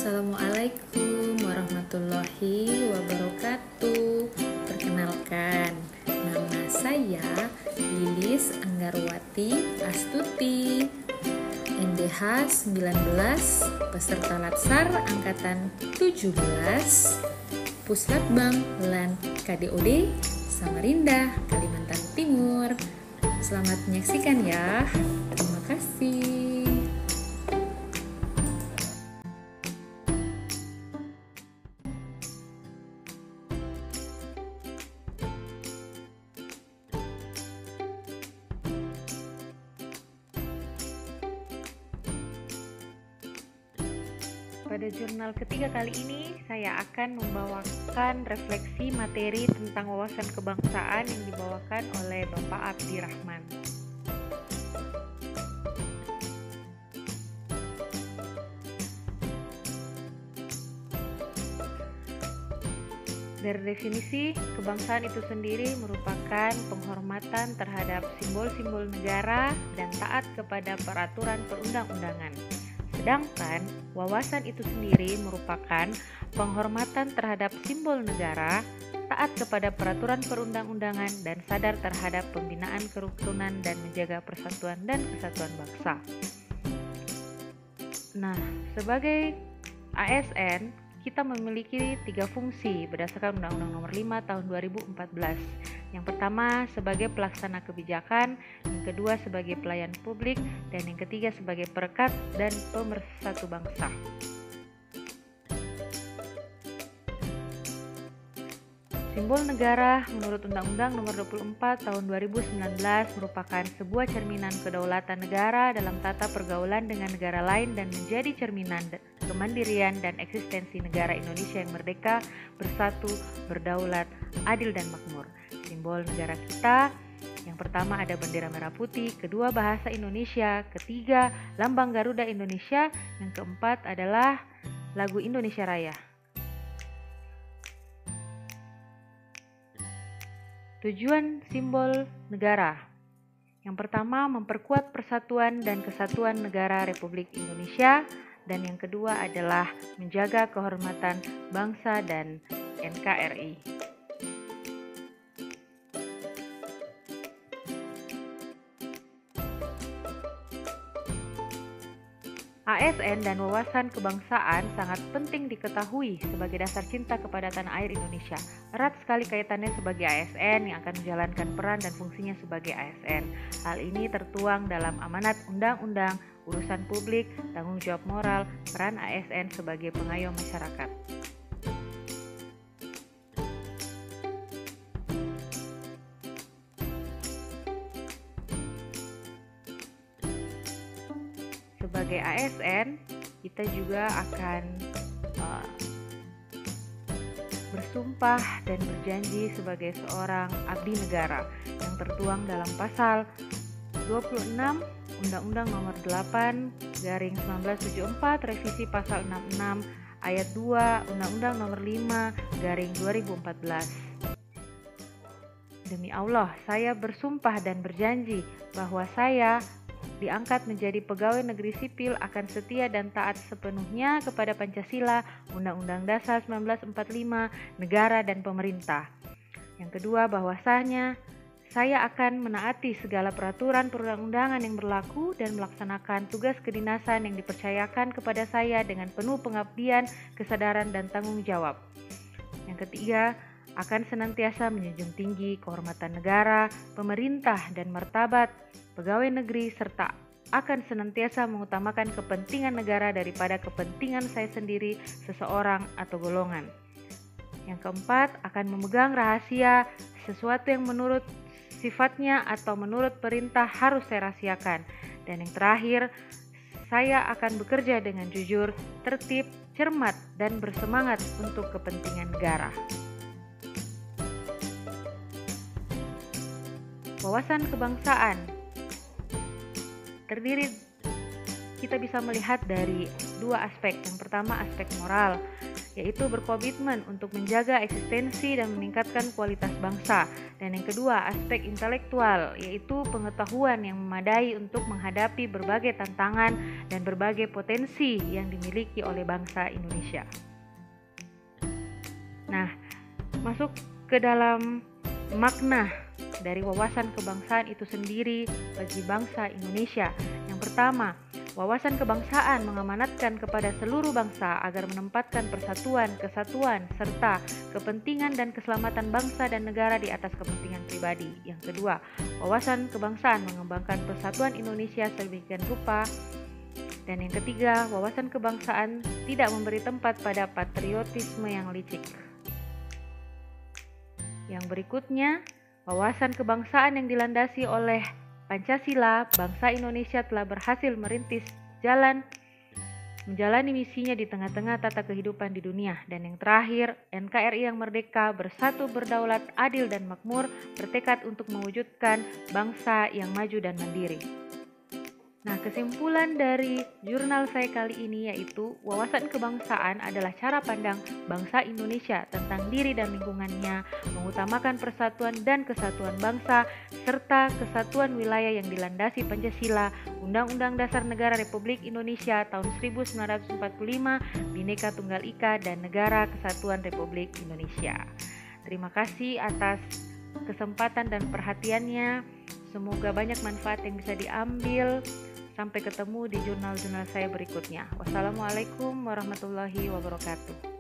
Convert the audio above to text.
Assalamualaikum warahmatullahi wabarakatuh. Perkenalkan, nama saya Lilis Anggarwati Astuti, NDH 19, peserta Latsar Angkatan 17, Puslatbang Lan KDOD, Samarinda, Kalimantan Timur. Selamat menyaksikan ya. Terima kasih. Pada jurnal ketiga kali ini, saya akan membawakan refleksi materi tentang wawasan kebangsaan yang dibawakan oleh Bapak Abdi Rahman. Dari definisi, kebangsaan itu sendiri merupakan penghormatan terhadap simbol-simbol negara dan taat kepada peraturan perundang-undangan. Sedangkan wawasan itu sendiri merupakan penghormatan terhadap simbol negara, taat kepada peraturan perundang-undangan, dan sadar terhadap pembinaan kerukunan dan menjaga persatuan dan kesatuan bangsa. Nah, sebagai ASN, kita memiliki 3 fungsi berdasarkan Undang-Undang Nomor 5 Tahun 2014. Yang pertama sebagai pelaksana kebijakan, yang kedua sebagai pelayan publik, dan yang ketiga sebagai perekat dan pemersatu bangsa. Simbol negara menurut Undang-Undang Nomor 24 Tahun 2019 merupakan sebuah cerminan kedaulatan negara dalam tata pergaulan dengan negara lain dan menjadi cerminan kemandirian dan eksistensi negara Indonesia yang merdeka, bersatu, berdaulat, adil, dan makmur. Simbol negara kita yang pertama ada bendera merah putih, kedua bahasa Indonesia, ketiga lambang Garuda Indonesia, yang keempat adalah lagu Indonesia Raya. Tujuan simbol negara yang pertama memperkuat persatuan dan kesatuan negara Republik Indonesia, dan yang kedua adalah menjaga kehormatan bangsa dan NKRI. ASN dan wawasan kebangsaan sangat penting diketahui sebagai dasar cinta kepada tanah air Indonesia. Erat sekali kaitannya sebagai ASN yang akan menjalankan peran dan fungsinya sebagai ASN. Hal ini tertuang dalam amanat undang-undang, urusan publik, tanggung jawab moral, peran ASN sebagai pengayom masyarakat. Sebagai ASN, kita juga akan bersumpah dan berjanji sebagai seorang abdi negara yang tertuang dalam pasal 26 Undang-Undang Nomor 8/1974 revisi pasal 66 ayat 2 Undang-Undang Nomor 5/2014. Demi Allah, saya bersumpah dan berjanji bahwa saya diangkat menjadi pegawai negeri sipil akan setia dan taat sepenuhnya kepada Pancasila, Undang-Undang Dasar 1945, negara dan pemerintah. Yang kedua, bahwasanya saya akan menaati segala peraturan perundang-undangan yang berlaku dan melaksanakan tugas kedinasan yang dipercayakan kepada saya dengan penuh pengabdian, kesadaran, dan tanggung jawab. Yang ketiga, akan senantiasa menjunjung tinggi kehormatan negara, pemerintah, dan martabat pegawai negeri, serta akan senantiasa mengutamakan kepentingan negara daripada kepentingan saya sendiri, seseorang, atau golongan. Yang keempat, akan memegang rahasia sesuatu yang menurut sifatnya atau menurut perintah harus saya rahasiakan. Dan yang terakhir, saya akan bekerja dengan jujur, tertib, cermat, dan bersemangat untuk kepentingan negara. Wawasan kebangsaan terdiri, kita bisa melihat dari 2 aspek. Yang pertama aspek moral, yaitu berkomitmen untuk menjaga eksistensi dan meningkatkan kualitas bangsa. Dan yang kedua, aspek intelektual, yaitu pengetahuan yang memadai untuk menghadapi berbagai tantangan dan berbagai potensi yang dimiliki oleh bangsa Indonesia. Nah, masuk ke dalam makna dari wawasan kebangsaan itu sendiri bagi bangsa Indonesia. Yang pertama, wawasan kebangsaan mengamanatkan kepada seluruh bangsa agar menempatkan persatuan, kesatuan, serta kepentingan dan keselamatan bangsa dan negara di atas kepentingan pribadi. Yang kedua, wawasan kebangsaan mengembangkan persatuan Indonesia sedemikian rupa. Dan yang ketiga, wawasan kebangsaan tidak memberi tempat pada patriotisme yang licik. Yang berikutnya, wawasan kebangsaan yang dilandasi oleh Pancasila, bangsa Indonesia telah berhasil merintis jalan menjalani misinya di tengah-tengah tata kehidupan di dunia. Dan yang terakhir, NKRI yang merdeka, bersatu, berdaulat, adil dan makmur, bertekad untuk mewujudkan bangsa yang maju dan mandiri. Nah, kesimpulan dari jurnal saya kali ini yaitu wawasan kebangsaan adalah cara pandang bangsa Indonesia tentang diri dan lingkungannya, mengutamakan persatuan dan kesatuan bangsa, serta kesatuan wilayah yang dilandasi Pancasila, Undang-Undang Dasar Negara Republik Indonesia tahun 1945, Bhinneka Tunggal Ika, dan Negara Kesatuan Republik Indonesia. Terima kasih atas kesempatan dan perhatiannya. Semoga banyak manfaat yang bisa diambil. Sampai ketemu di jurnal-jurnal saya berikutnya. Wassalamualaikum warahmatullahi wabarakatuh.